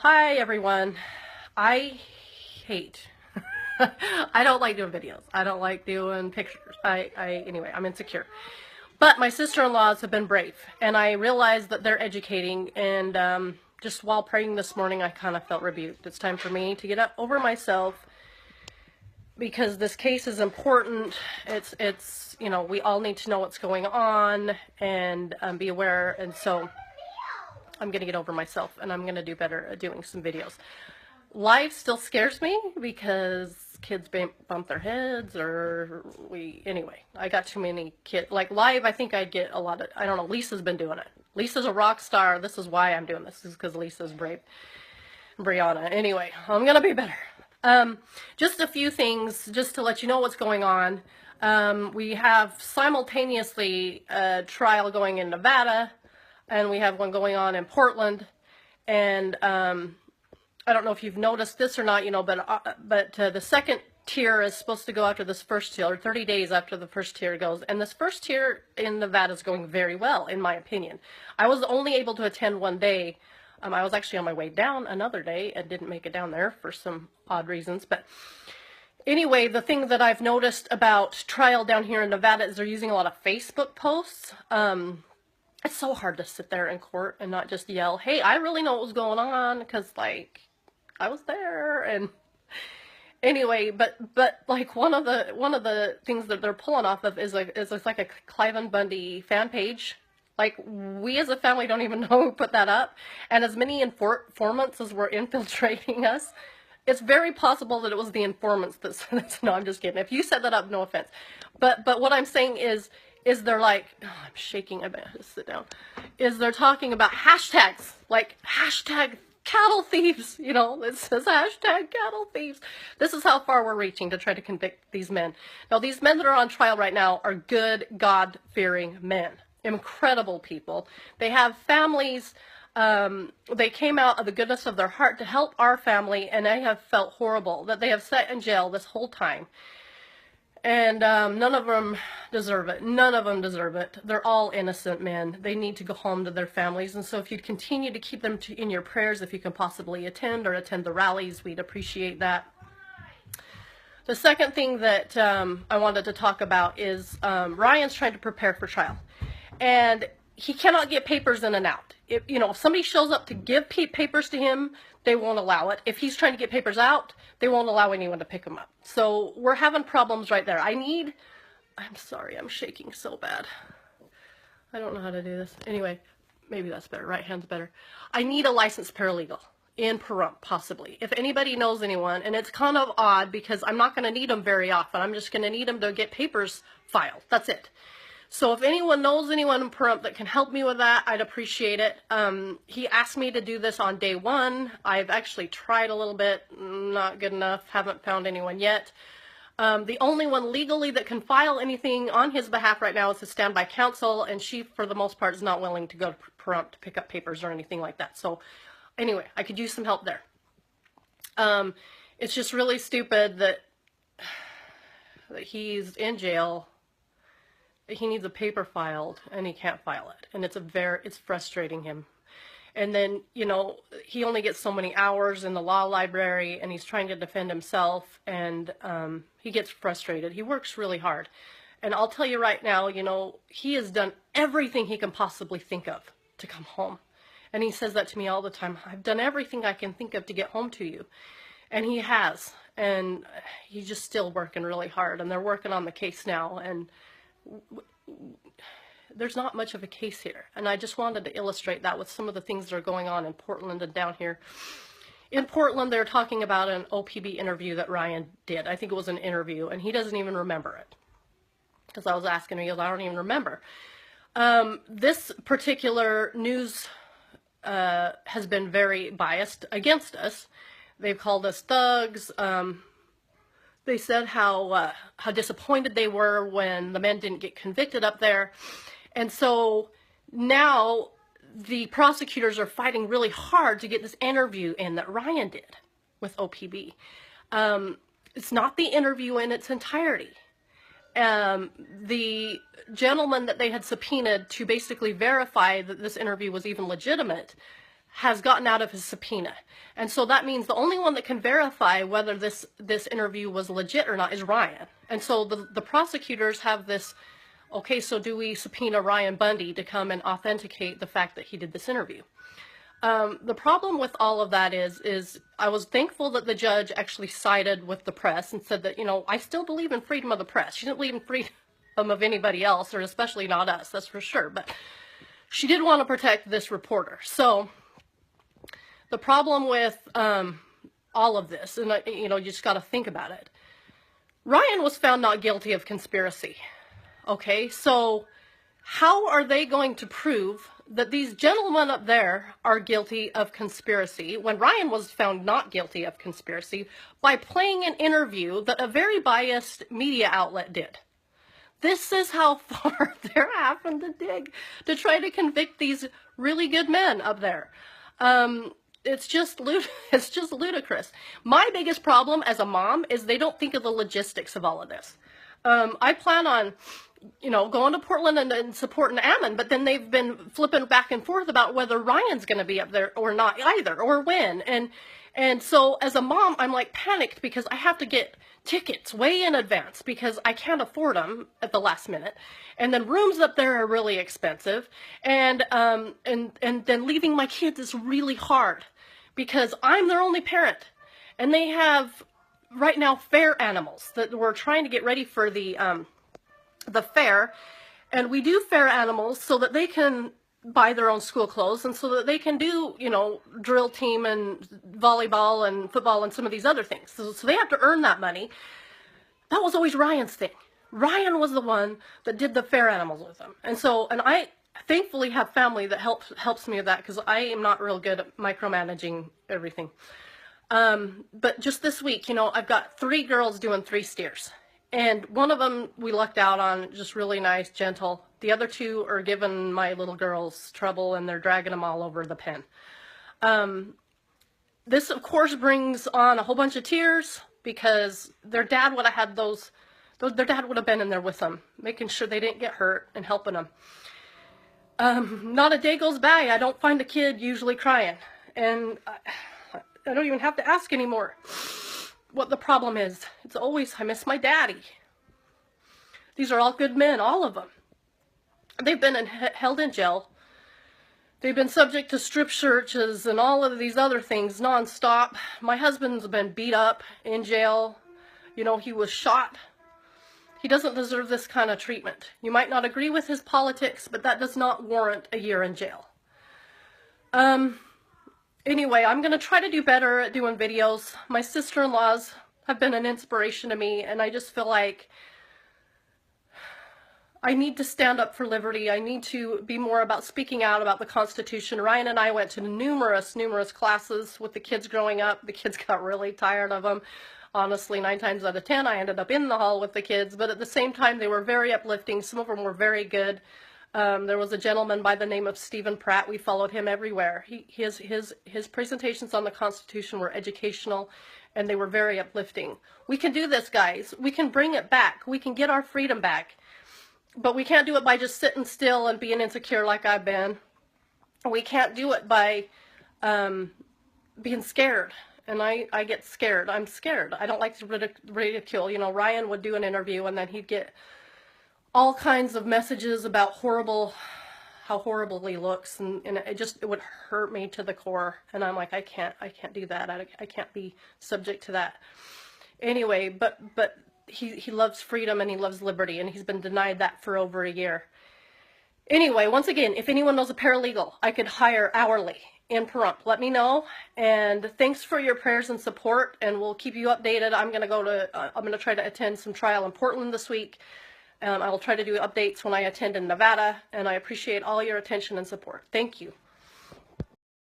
Hi everyone. I hate I don't like doing videos. I don't like doing pictures. Anyway, I'm insecure. But my sister-in-laws have been brave, and I realized that they're educating, and just while praying this morning, I kind of felt rebuked. It's time for me to get up over myself because this case is important. It's we all need to know what's going on and be aware, and so I'm going to get over myself, and I'm going to do better at doing some videos. Live still scares me because kids bump their heads, or anyway, I got too many kids. Like live, I think I'd get a lot of, I don't know, Lisa's been doing it. Lisa's a rock star. This is why I'm doing this, is because Lisa's brave. Brianna. Anyway, I'm going to be better. Just a few things, just to let you know what's going on. We have simultaneously a trial going in Nevada, and we have one going on in Portland, and I don't know if you've noticed this or not, but the second tier is supposed to go after this first tier, or 30 days after the first tier goes, and this first tier in Nevada is going very well, in my opinion. I was only able to attend one day. I was actually on my way down another day and didn't make it down there for some odd reasons, but anyway, the thing that I've noticed about trial down here in Nevada is they're using a lot of Facebook posts. It's so hard to sit there in court and not just yell, hey, I really know what was going on, because, like, I was there, and anyway, but like one of the things that they're pulling off of is like a Cliven Bundy fan page. Like, we as a family don't even know who put that up, and as many informants as were infiltrating us, it's very possible that it was the informants that's no, I'm just kidding. If you set that up, no offense, but what I'm saying is they're like, oh, I'm shaking, I better just sit down, is they're talking about hashtags, like hashtag cattle thieves, it says hashtag cattle thieves. This is how far we're reaching to try to convict these men. Now, these men that are on trial right now are good, God-fearing men, incredible people. They have families. They came out of the goodness of their heart to help our family, and I have felt horrible that they have sat in jail this whole time. And none of them deserve it. None of them deserve it. They're all innocent men. They need to go home to their families. And so if you'd continue to keep them in your prayers, if you can possibly attend the rallies, we'd appreciate that. The second thing that I wanted to talk about is Ryan's trying to prepare for trial. And he cannot get papers in and out. If somebody shows up to give papers to him, they won't allow it. If he's trying to get papers out, they won't allow anyone to pick them up. So we're having problems right there. I'm sorry, I'm shaking so bad. I don't know how to do this. Anyway, maybe that's better. Right hand's better. I need a licensed paralegal in Parhump, possibly. If anybody knows anyone, and it's kind of odd because I'm not going to need them very often. I'm just going to need them to get papers filed. That's it. So if anyone knows anyone in Parhump that can help me with that, I'd appreciate it. He asked me to do this on day one. I've actually tried a little bit, not good enough, haven't found anyone yet. The only one legally that can file anything on his behalf right now is his standby counsel, and she, for the most part, is not willing to go to Parhump to pick up papers or anything like that. So anyway, I could use some help there. It's just really stupid that he's in jail. He needs a paper filed and he can't file it, and it's frustrating him. And then he only gets so many hours in the law library, and he's trying to defend himself, and he gets frustrated. He works really hard, and I'll tell you right now, he has done everything he can possibly think of to come home, and he says that to me all the time. I've done everything I can think of to get home to you, and he has, and he's just still working really hard, and they're working on the case now, and there's not much of a case here, and I just wanted to illustrate that with some of the things that are going on in Portland and down here. In Portland, they're talking about an OPB interview that Ryan did. I think it was an interview, and he doesn't even remember it, because I was asking him, he goes, I don't even remember. This particular news has been very biased against us. They've called us thugs. They said how disappointed they were when the men didn't get convicted up there. And so now the prosecutors are fighting really hard to get this interview in that Ryan did with OPB. It's not the interview in its entirety. The gentleman that they had subpoenaed to basically verify that this interview was even legitimate has gotten out of his subpoena. And so that means the only one that can verify whether this interview was legit or not is Ryan. And so the prosecutors have this, okay, so do we subpoena Ryan Bundy to come and authenticate the fact that he did this interview? The problem with all of that is I was thankful that the judge actually sided with the press and said that, you know, I still believe in freedom of the press. She didn't believe in freedom of anybody else, or especially not us, that's for sure. But she did want to protect this reporter. So the problem with all of this, and you know, you just got to think about it. Ryan was found not guilty of conspiracy. Okay, so how are they going to prove that these gentlemen up there are guilty of conspiracy when Ryan was found not guilty of conspiracy by playing an interview that a very biased media outlet did? This is how far they're having to dig to try to convict these really good men up there. It's just ludicrous. My biggest problem as a mom is they don't think of the logistics of all of this. I plan on, you know, going to Portland and supporting Ammon, but then they've been flipping back and forth about whether Ryan's going to be up there or not either, or when. And so as a mom, I'm like panicked because I have to get tickets way in advance because I can't afford them at the last minute. And then rooms up there are really expensive. And then leaving my kids is really hard because I'm their only parent. And they have right now fair animals that we're trying to get ready for the fair. And we do fair animals so that they can buy their own school clothes and so that they can do, you know, drill team and volleyball and football and some of these other things. So they have to earn that money. That was always Ryan's thing. Ryan was the one that did the fair animals with them. And so, and I thankfully have family that helps me with that because I am not real good at micromanaging everything. But just this week, you know, I've got 3 girls doing 3 steers. And one of them we lucked out on, just really nice, gentle. The other 2 are giving my little girls trouble and they're dragging them all over the pen. This, of course, brings on a whole bunch of tears because their dad would have had their dad would have been in there with them, making sure they didn't get hurt and helping them. Not a day goes by, I don't find a kid usually crying. And I don't even have to ask anymore what the problem is. It's always, I miss my daddy. These are all good men, all of them. They've been held in jail. They've been subject to strip searches and all of these other things nonstop. My husband's been beat up in jail. You know, he was shot. He doesn't deserve this kind of treatment. You might not agree with his politics, but that does not warrant a year in jail. Anyway, I'm going to try to do better at doing videos. My sister-in-laws have been an inspiration to me, and I just feel like I need to stand up for liberty. I need to be more about speaking out about the Constitution. Ryan and I went to numerous classes with the kids growing up. The kids got really tired of them. Honestly, 9 times out of 10, I ended up in the hall with the kids, but at the same time, they were very uplifting. Some of them were very good. There was a gentleman by the name of Stephen Pratt. We followed him everywhere. His presentations on the Constitution were educational, and they were very uplifting. We can do this, guys. We can bring it back. We can get our freedom back. But we can't do it by just sitting still and being insecure like I've been. We can't do it by being scared. And I get scared. I'm scared. I don't like to ridicule. You know, Ryan would do an interview and then he'd get all kinds of messages about how horrible he looks, and it would hurt me to the core. And I'm like, I can't do that. I can't be subject to that. Anyway, but he loves freedom and he loves liberty, and he's been denied that for over a year. Anyway, once again, if anyone knows a paralegal I could hire hourly in Parhump, let me know. And thanks for your prayers and support, and we'll keep you updated. I'm going to try to attend some trial in Portland this week. I will try to do updates when I attend in Nevada, and I appreciate all your attention and support. Thank you.